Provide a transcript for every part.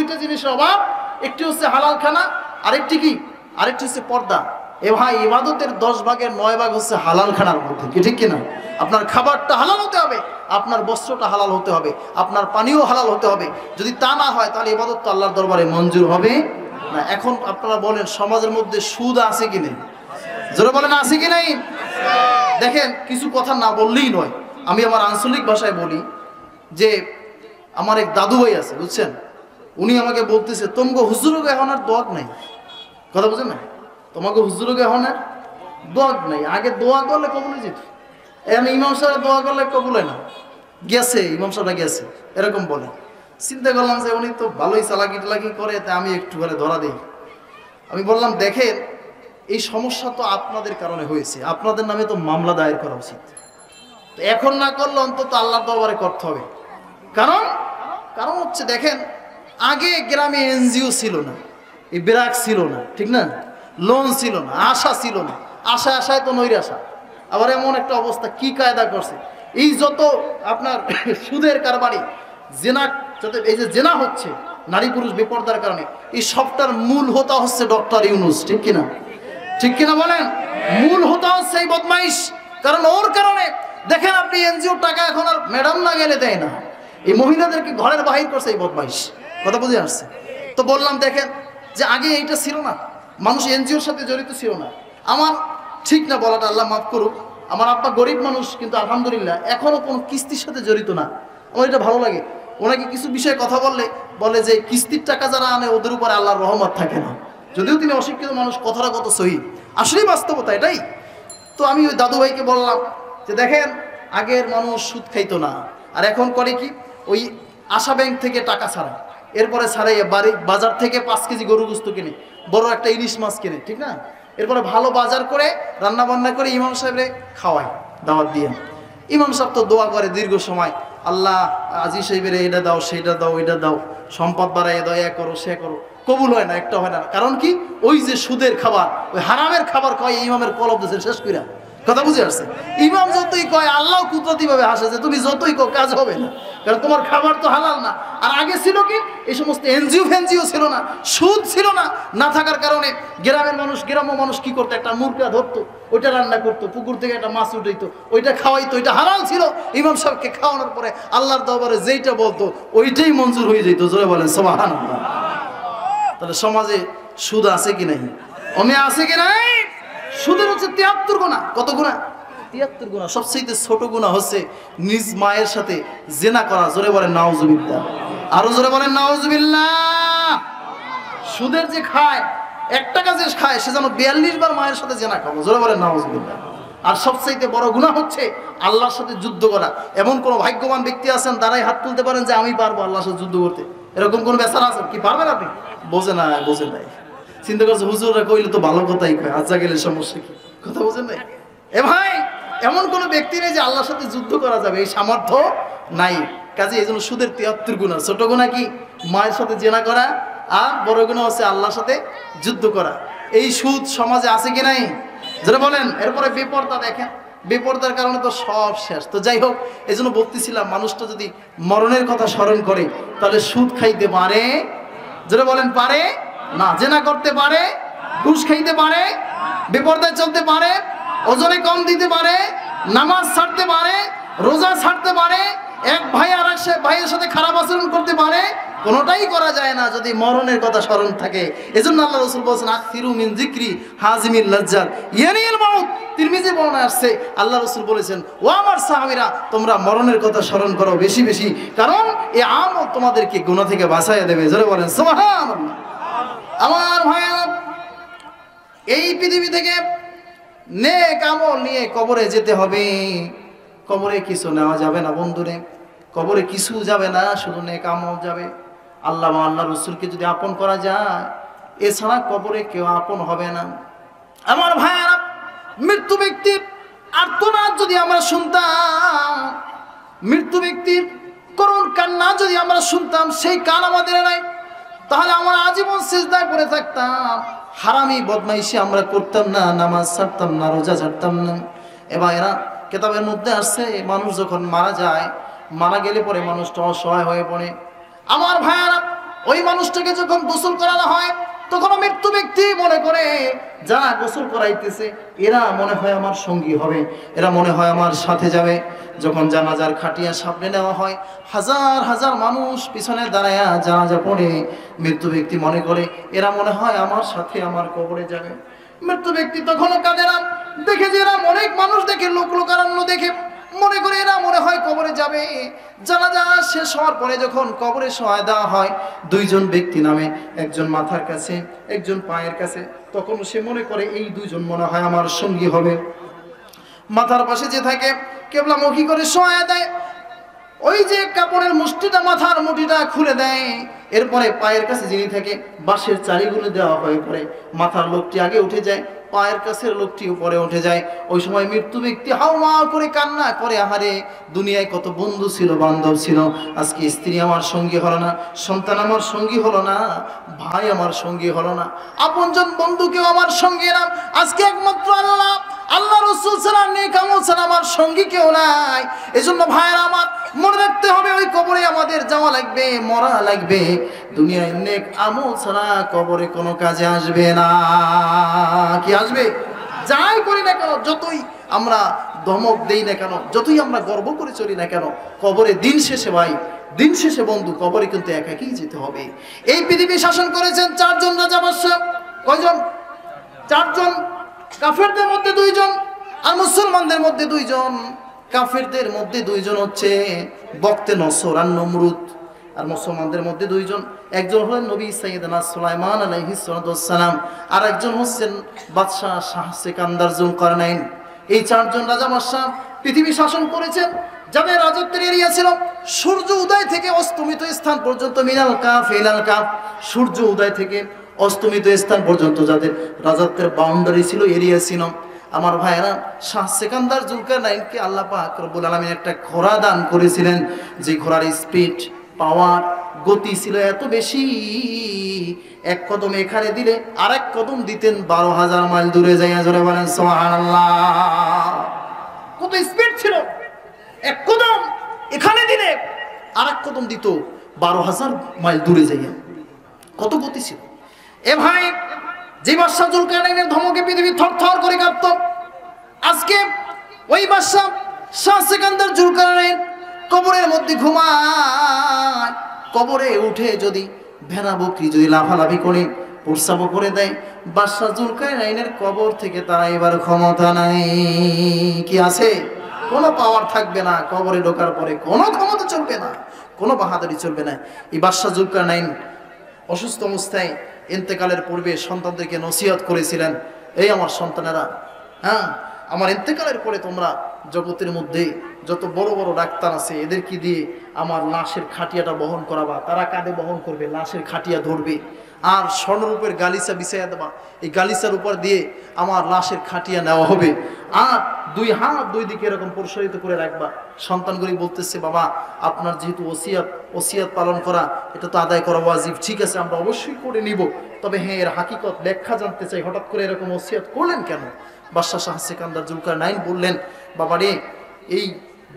দুইটা জিনিসের অভাব, একটি হচ্ছে হালাল খানা, আরেকটি কি, আরেকটি হচ্ছে পর্দা। এ ভাই, ইবাদতের 10 ভাগের 9 ভাগ হচ্ছে হালাল খানার মধ্যে, কি ঠিক কিনা? আপনার খাবারটা হালাল হতে হবে, আপনার বস্ত্রটা হালাল হতে হবে, আপনার পানিও হালাল হতে হবে। যদি তা না হয় তাহলে ইবাদত তো আল্লাহর দরবারে মঞ্জুর হবে না। এখন আপনারা বলেন সমাজের মধ্যে সুদ আছে কি নেই? জোরে বলেন আছে কি নেই? দেখেন, কিছু কথা না বললেই নয়। আমি আমার আঞ্চলিক ভাষায় বলি যে আমার এক দাদু ভাই আছে, বুঝছেন? উনি আমাকে বলতেছে, তোমাকে হুজুরকে এখন আর দোয়াক নাই। কথা বুঝেন না? তোমাকে হুজুরকে এখন আর দোয়াক নাই। আগে দোয়া করলে কবুলে যেত, এখন ইমাম সাহেব দোয়া করলে কবুলে না, গেছে ইমাম সাহেবটা গেছে, এরকম বলে। চিন্তা করলাম যে উনি তো ভালোই চালাকি টালাকি করে, তা আমি একটু করে ধরা দিই। আমি বললাম, দেখেন এই সমস্যা তো আপনাদের কারণে হয়েছে, আপনাদের নামে তো মামলা দায়ের করা উচিত। তো এখন না করলে অন্তত আল্লাহর দরবারে করতে হবে। কারণ হচ্ছে, দেখেন আগে গ্রামে এনজিও ছিল না, এই ব্র্যাক ছিল না, ঠিক না? লোন ছিল না, আশা ছিল না, আশায় তো নৈরাশা। আবার এমন একটা অবস্থা, কি কায়দা করছে, এই যত আপনার সুদের কারবারি, জেনা, যাতে এই যে জেনা হচ্ছে নারী পুরুষ বেপরদার কারণে, এই সবটার মূল হোতা হচ্ছে ডক্টর ইউনূস, ঠিক কিনা? ঠিক কিনা বলেন? মূল হোতা হচ্ছে এই বদমাইশ। কারণ ওর কারণে দেখেন আপনি এনজিও টাকা এখন আর ম্যাডাম না গেলে দেয় না, এই মহিলাদেরকে ঘরের বাহির করছে এই বদমাইশ। কথা বুঝে আসছে? তো বললাম, দেখেন যে আগে এইটা ছিল না, মানুষ এনজিওর সাথে জড়িত ছিল না। আমার ঠিক না বলাটা, আল্লাহ মাফ করুক, আমার আব্বা গরিব মানুষ, কিন্তু আলহামদুলিল্লাহ এখনো কোনো কিস্তির সাথে জড়িত না। আমার এটা ভালো লাগে। ওনাকে কিছু বিষয়ে কথা বলে যে কিস্তির টাকা যারা আনে ওদের উপরে আল্লাহর রহমত থাকে না। যদিও তিনি অশিক্ষিত মানুষ, কথাটা কত সহি, আসলেই বাস্তবতা এটাই। তো আমি ওই দাদু ভাইকে বললাম যে দেখেন, আগের মানুষ সুদ খাইতো না, আর এখন করে কি, ওই আশা ব্যাংক থেকে টাকা ছাড়ায়, এরপরে ছাড়াই বাজার থেকে 5 কেজি গরু গোস্ত কিনে, বড় একটা ইলিশ মাছ কিনে, ঠিক না? এরপরে ভালো বাজার করে রান্না বান্না করে ইমাম সাহেবরে খাওয়ায়, দাওয়াত দিয়ে। ইমাম সাহেব তো দোয়া করে দীর্ঘ সময়, আল্লাহ আজি সাহেবের এটা দাও, সেইটা দাও, এটা দাও, সম্পদ বাড়াই দাও, এ করো সে করো। কবুল হয় না, একটা হয় না। কারণ কি, ওই যে সুদের খাবার, ওই হারামের খাবার কয় ইমামের কলব দিয়েছে শেষ কইরা। কথা বুঝে আসছে? ইমাম যতই কয়, আল্লাহ কুদরতি ভাবে হাসে যে তুমি যতই কো কাজ হবে না, কারণ তোমার খাবার তো হালাল না। আর আগে ছিল কি, এই সমস্ত এনজিও ফেনজিও ছিল না, সুদ ছিল না, না থাকার কারণে গ্রাম্য মানুষ কি করতো, একটা মুরগা ধরতো, ওইটা রান্না করতো, পুকুর থেকে একটা মাছ উঠাইতো, ওইটা খাওয়াইতো, ওইটা হালাল ছিল। ইমাম সাহেবকে খাওয়ানোর পরে আল্লাহর দরবারে যেইটা বলতো ওইটাই মঞ্জুর হয়ে যেত। জোরে বলেন সুবহানাল্লাহ। তাহলে সমাজে সুদ আছে কি নাই? আছে কি নাই? সুদের হচ্ছে 73 গুনাহ। কত গুনাহ? 73 গুনাহ। সবচেয়ে ছোট গুনাহ হচ্ছে নিজ মায়ের সাথে জিনা করা। জোরে বলেন নাউজুবিল্লাহ। আরো জোরে বলেন নাউজুবিল্লাহ। সুদের যে খায়, 1 টাকা যে খায়, সে যেন 42 বার মায়ের সাথে জিনা খাবো। জোরে বলেন নাউজুবিল্লাহ। আর সবচেয়ে বড় গুনাহ হচ্ছে আল্লাহর সাথে যুদ্ধ করা। এমন কোন ভাগ্যবান ব্যক্তি আছেন দাঁড়াই হাত তুলতে পারেন যে আমি পারবো আল্লাহর সাথে যুদ্ধ করতে? এরকম কোন বেচারা আছেন? কি পারবেন আপনি? বোঝে নাই। চিন্তা করছে হুজুররা কইলে তো ভালো কথাই কয়, আচ্ছা গেলে সমস্যা কি? কথা বোঝেন নাই? এ ভাই, এমন কোন ব্যক্তি নেই যে আল্লাহর সাথে যুদ্ধ করা যাবে, এই সামর্থ্য নাই। কাজে এই জন্য সুদের 73 গুনাহ। ছোট গুনাহ কি? মায়ের সাথে জেনা করা। আর বড় গুনাহ হচ্ছে আল্লাহর সাথে যুদ্ধ করা। এই সুদ সমাজে আছে কি নাই? যারা বলেন। এরপরে বেপরদা, দেখেন বেপরদার কারণে তো সব শেষ। তো যাই হোক, এই জন্য বলতেছিলাম, মানুষটা যদি মরণের কথা স্মরণ করে তাহলে সুদ খাইতে পারে, যারা বলেন পারে না, জেনা করতে পারে, ঘুষ খাইতে পারে, বেপরদায় চলতে পারে, ওজনে কম দিতে পারে, নামাজ ছাড়তে পারে, রোজা ছাড়তে পারে, এক ভাই আর এক ভাইয়ের সাথে খারাপ আচরণ করতে পারে। কোনোটাই করা যায় না যদি মরণের কথা স্মরণ থাকে। এজন্য আল্লাহ রাসূল বলেছেন, আকসিরু মিন যিকরি হাজিমিল লাজ্জাত ইয়ানিল মাউত। তিরমিজি বর্ণনা আসছে, আল্লাহ রাসূল বলেছেন, ও আমার সাহাবীরা, তোমরা মরণের কথা স্মরণ করো বেশি বেশি, কারণ এই আমল তোমাদেরকে গুনাহ থেকে বাঁচাইয়া দেবে। জোরে বলেন সুবহানাল্লাহ। আমার ভাইরা, এই পৃথিবী থেকে নেক আমল নিয়ে কবরে যেতে হবে। কবরে কিছু নেওয়া যাবে না বন্ধুরে, কবরে কিছু যাবে না, শুধু নেক আমল যাবে। আল্লাহ রাসূলকে যদি আপন করা যায়, এছাড়া কবরে কেউ আপন হবে না। আমার ভাইরা, মৃত্যু ব্যক্তির আর্তনাদ যদি আমরা শুনতাম, মৃত্যু ব্যক্তির করুণ কান্না যদি আমরা শুনতাম, সেই কান আমাদের নাই, তাহলে আমরা আজীবন সিজদায় পড়ে থাকতাম, হারামি বদমাইশি আমরা করতাম না, নামাজ ছাড়তাম না, রোজা ছাড়তাম না। এবার এরা কেতাবের মধ্যে আসছে, মানুষ যখন মারা যায়, মারা গেলে পরে মানুষটা অসহায় হয়ে পড়ে। আমার ভাইয়ারা, ওই মানুষটাকে যখন গোসল করানো হয় তখন মৃত্যু ব্যক্তি মনে করে যারা গোসল করাইতেছে এরা মনে হয় আমার সঙ্গী হবে, এরা মনে হয় আমার সাথে যাবে। যখন জানাজার খাটিয়া সামনে নেওয়া হয়, হাজার হাজার মানুষ পিছনে দাঁড়ায়া জানাজা পড়ে, মৃত্যু ব্যক্তি মনে করে এরা মনে হয় আমার সাথে আমার কবরে যাবে। মৃত্যু ব্যক্তি তখনও কাঁদে না, দেখে যে এরা অনেক মানুষ দেখে, লোক লোকারণ্য দেখে, মনে করে এরা মনে হয় কবরে যাবে। জানাজা শেষ হওয়ার পরে যখন কবরে শোয়া দেওয়া হয়, দুইজন ব্যক্তি নামে, একজন মাথার কাছে একজন পায়ের কাছে, তখন সে মনে করে এই দুইজন মনে হয় আমার সঙ্গী হবে। মাথার পাশে যে থাকে কেবলামুখী করে শোয়া দেয়, ওই যে কাপড়ের মুষ্টিটা মাথার মুঠিটা খুলে দেয়, এরপরে পায়ের কাছে যিনি থাকে বাঁশের চারিগুলো দেওয়া হয়ে পড়ে, মাথার লোকটি আগে উঠে যায়, পায়ের কাছের লোকটি উপরে উঠে যায়। ওই সময় মৃত্যু ব্যক্তি হাওমা করে কান্না করে, আহারে দুনিয়ায় কত বন্ধু ছিল, বান্ধব ছিল, আজকে স্ত্রী আমার সঙ্গী হলো না, সন্তান আমার সঙ্গী হলো না, ভাই আমার সঙ্গী হলো না, আপনজন বন্ধু কেউ আমার সঙ্গী না, আজকে একমাত্র আল্লাহ, আল্লাহ রাসূল সাল্লাল্লাহু আলাইহি ওয়াসাল্লাম আমার সঙ্গী কেউ নাই। এজন্য ভাইরা আমার মনে রাখতে হবে, ওই কবরে আমাদের যাওয়া লাগবে, মরা লাগবে। দুনিয়ায় নেক আমল ছাড়া কবরে কোনো কাজে আসবে না। কি আসবে? যাই করি না কেন, যতই আমরা ধমক দেই না কেন, যতই আমরা গর্ব করে চলি না কেন, কবরে দিন শেষে ভাই, দিন শেষে বন্ধু, কবরে কিন্তু একাই যেতে হবে। এই পৃথিবী শাসন করেছেন চারজন রাজা বাদশা। কয়জন? চারজন। কাফেরদের মধ্যে দুইজন আর মুসলমানদের মধ্যে দুইজন। কাফেরদের মধ্যে দুইজন হচ্ছে বক্তে নসর আর নমরুদ, আর মুসলমানদের মধ্যে দুইজন, একজন হলেন নবী সাইয়েদনা সুলাইমান আলাইহিস সালাম, আর একজন হচ্ছেন বাদশাহ শাহ সিকান্দার যুলকারনাইন। এই চারজন রাজা বাদশাহ পৃথিবী শাসন করেছেন, যাদের রাজত্বের এরিয়া ছিল সূর্য উদয় থেকে অস্তমিত স্থান পর্যন্ত, মিনাল কাফ ইলাল কাফ, সূর্য উদয় থেকে অস্তমিত স্থান পর্যন্ত যাদের রাজত্বের বাউন্ডারি ছিল, এরিয়া ছিল। আমার ভাইয়েরা, শাহ সিকান্দার যুলকারনাইনকে আল্লাহ পাক রব্বুল আলামিন একটা ঘোড়া দান করেছিলেন, যে ঘোড়ার স্পিড, পাওয়ার, গতি ছিল এত বেশি, এক কদম এখানে দিলে আর এক কদম দিতেন 12,000 মাইল দূরে যাইয়া। জোরে বলেন সুবহানাল্লাহ। কত স্পিড ছিল! এক কদম এখানে দিলে আর এক কদম দিত 12,000 মাইল দূরে যাইয়া। কত গতি ছিল! এ ভাই, যে বাদশাহ যুলকারনাইনের ধমকে পৃথিবী থরথর করে কাঁপত, আজকে ওই বাদশাহ শাহ সিকান্দার যুলকারনাইন কবরের মধ্যে ঘুমায়। কবরে উঠে যদি ভেড়া বকরি যদি লাফালাফি করে, প্রস্রাব করে দেয়, বাদশাহ যুলকারনাইনের কবর থেকে তারা এবার ক্ষমতা নাই। কি আছে? কোনো পাওয়ার থাকবে না। কবরে ঢোকার পরে কোনো ক্ষমতা চলবে না, কোনো বাহাদুরি চলবে না। এই বাদশাহ যুলকারনাইন অসুস্থ অবস্থায় ইন্তেকালের পূর্বে সন্তানদেরকে নসিহত করেছিলেন, এই আমার সন্তানেরা, হ্যাঁ, আমার ইন্তেকালের পরে তোমরা জগতের মধ্যে যত বড় বড় ডাক্তার আছে এদেরকে দিয়ে আমার লাশের খাটিয়াটা বহন করাবা। তারা কাঁধে বহন করবে, লাশের খাটিয়া ধরবে, আর স্বর্ণরূপের গালিচা বিছাইয়া দেবা। এই গালিচার উপর দিয়ে আমার লাশের খাটিয়া নেওয়া হবে, আর দুই হাত দুই দিকে এরকম প্রসারিত করে রাখবা। সন্তানগুলি বলতেছে, বাবা আপনার যেহেতু ওসিয়াত পালন করা, এটা তো আদায় করা ওয়াজিব, ঠিক আছে আমরা অবশ্যই করে নিব, তবে হ্যাঁ এর হাকিকত ব্যাখ্যা জানতে চাই, হঠাৎ করে এরকম ওসিয়াত করলেন কেন? বাদশাহ শাহ সিকান্দার যুলকারনাইন বললেন, বাবা রে, এই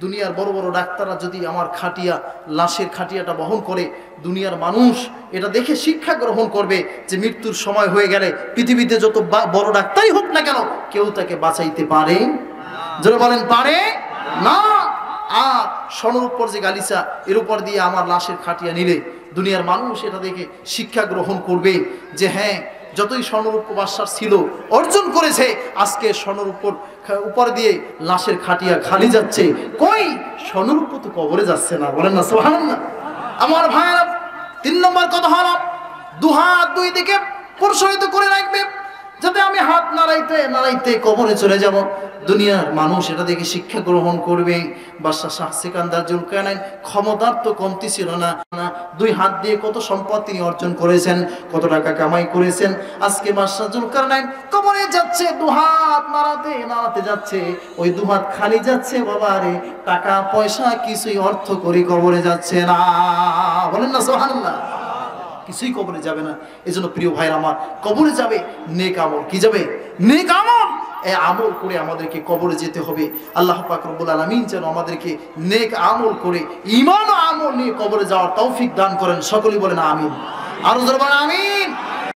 দুনিয়ার বড় বড় ডাক্তাররা যদি আমার খাটিয়া, লাশের খাটিয়াটা বহন করে, দুনিয়ার মানুষ এটা দেখে শিক্ষা গ্রহণ করবে যে মৃত্যুর সময় হয়ে গেলে পৃথিবীতে যত বড় ডাক্তারই হোক না কেন, কেউ তাকে বাঁচাইতে পারে? যারা বলেন পারে না। আর স্বর্ণের উপর যে গালিচা, এর উপর দিয়ে আমার লাশের খাটিয়া নিলে দুনিয়ার মানুষ এটা দেখে শিক্ষা গ্রহণ করবে যে হ্যাঁ, যতই স্বর্ণরূপ বাদশাহ ছিল অর্জন করেছে, আজকে স্বর্ণরূপ উপর দিয়ে লাশের খাটিয়া খালি যাচ্ছে, কই স্বর্ণরূপ তো কবরে যাচ্ছে না। বলেন না সুবহানাল্লাহ। আমার ভাইরা, 3 নম্বর কথা হলো, দুহাত দুই দিকে প্রসারিত করে রাখবে, যাতে আমি হাত নাড়াইতে নাড়াইতে কবরে চলে যাব, দুনিয়ার মানুষ এটা দেখে শিক্ষা গ্রহণ করবে। বাদশাহ শাহ সিকান্দার যুলকারনাইন ক্ষমতার তো কমতি ছিল না, দুই হাত দিয়ে কত সম্পদ তিনি অর্জন করেছেন, কত টাকা কামাই করেছেন। আজকে বাদশাহ যুলকারনাইন কবরে যাচ্ছে, দুহাত নাড়াতে নাড়াতে যাচ্ছে, ওই দুহাত খালি যাচ্ছে, বাবা রে, টাকা পয়সা কিছুই অর্থ করি কবরে যাচ্ছে না। বলেন না সুবহানাল্লাহ। কিছুই কবরে যাবে না। এজন্য প্রিয় ভাই আমার, কবরে যাবে নেক আমল। কি যাবে? নেক আমল। এই আমল করে আমাদেরকে কবরে যেতে হবে। আল্লাহ পাক রব্বুল আলামিন যেন আমাদেরকে নেক আমল করে, ঈমান ও আমল নিয়ে কবরে যাওয়ার তৌফিক দান করেন। সকলেই বলেন আমিন। আরো জোরে বলেন আমিন।